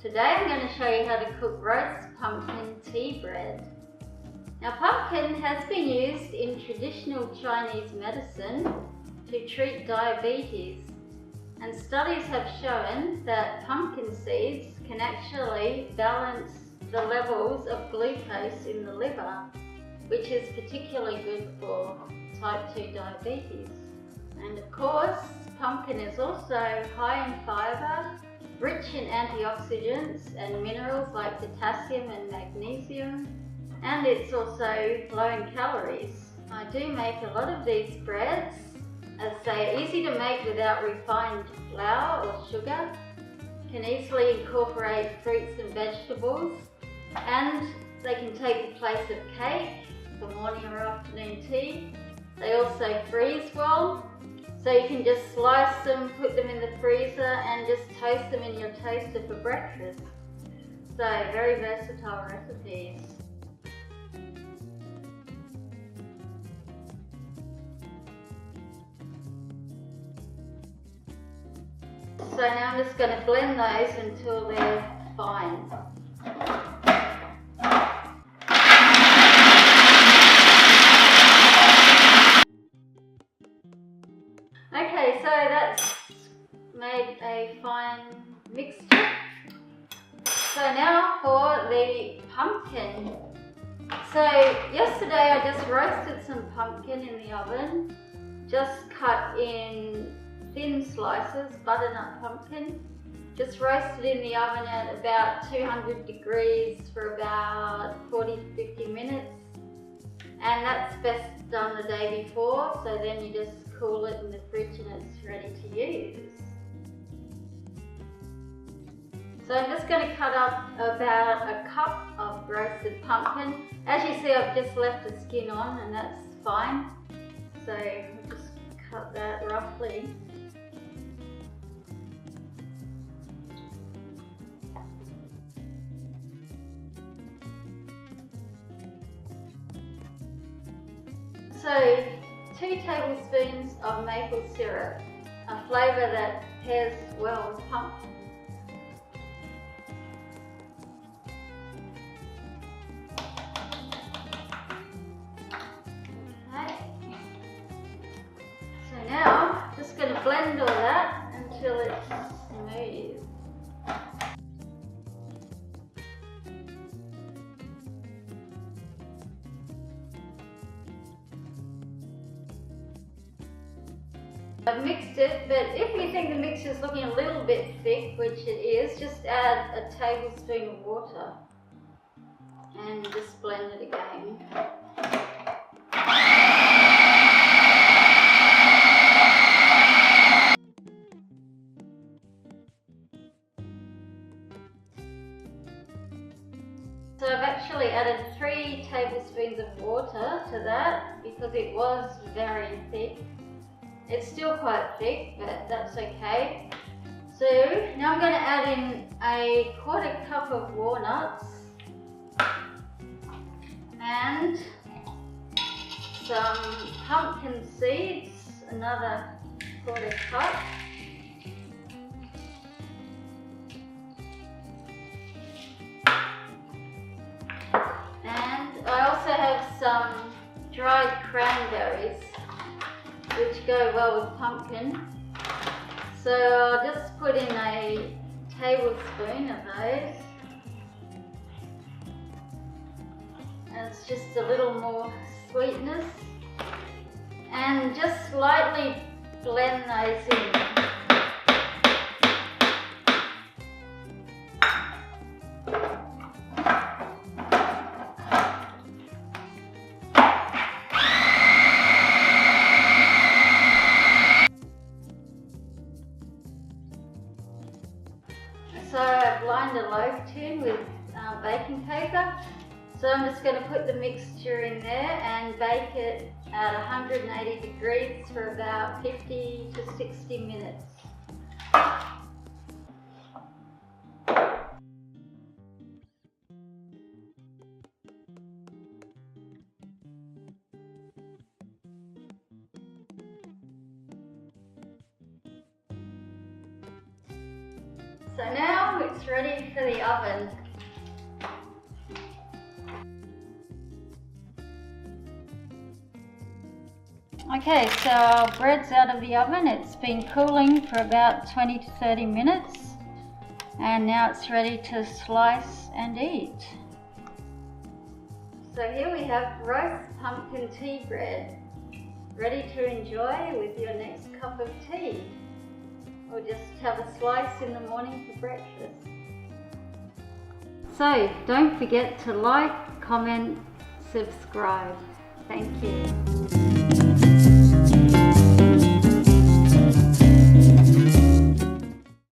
Today I'm going to show you how to cook roast pumpkin tea bread. Now, pumpkin has been used in traditional Chinese medicine to treat diabetes, and studies have shown that pumpkin seeds can actually balance the levels of glucose in the liver, which is particularly good for type 2 diabetes. And of course, pumpkin is also high in fibre, rich in antioxidants and minerals like potassium and magnesium, and it's also low in calories. I do make a lot of these breads, as they are easy to make without refined flour or sugar, can easily incorporate fruits and vegetables, and they can take the place of cake for morning or afternoon tea. They also freeze well, so you can just slice them, put them in the freezer and just toast them in your toaster for breakfast. So very versatile recipes. So now I'm just going to blend those until they're fine. Okay, so that's made a fine mixture. So now for the pumpkin. So yesterday I just roasted some pumpkin in the oven, just cut in thin slices, butternut pumpkin. Just roasted in the oven at about 200 degrees for about 40 to 50 minutes. And that's best done the day before, so then you just cool it in the fridge and it's ready to use. So I'm just going to cut up about a cup of roasted pumpkin. As you see, I've just left the skin on, and that's fine. So I'll just cut that roughly. So 2 tablespoons of maple syrup, a flavour that pairs well with pumpkin. Okay. So now, just going to blend all that until it's smooth. I've mixed it, but if you think the mixture is looking a little bit thick, which it is, just add a tablespoon of water and just blend it again. So I've actually added 3 tablespoons of water to that because it was very thick. It's still quite thick, but that's okay. So now I'm going to add in a 1/4 cup of walnuts and some pumpkin seeds, another 1/4 cup. And I also have some dried cranberries, which go well with pumpkin. So I'll just put in a tablespoon of those. And it's just a little more sweetness. And just slightly blend those in. So I've lined a loaf tin with baking paper. So I'm just going to put the mixture in there and bake it at 180 degrees for about 50 to 60 minutes. So now it's ready for the oven. Okay, so our bread's out of the oven. It's been cooling for about 20 to 30 minutes. And now it's ready to slice and eat. So here we have roast pumpkin tea bread, ready to enjoy with your next cup of tea. Or just have a slice in the morning for breakfast. So don't forget to like, comment, subscribe. Thank you.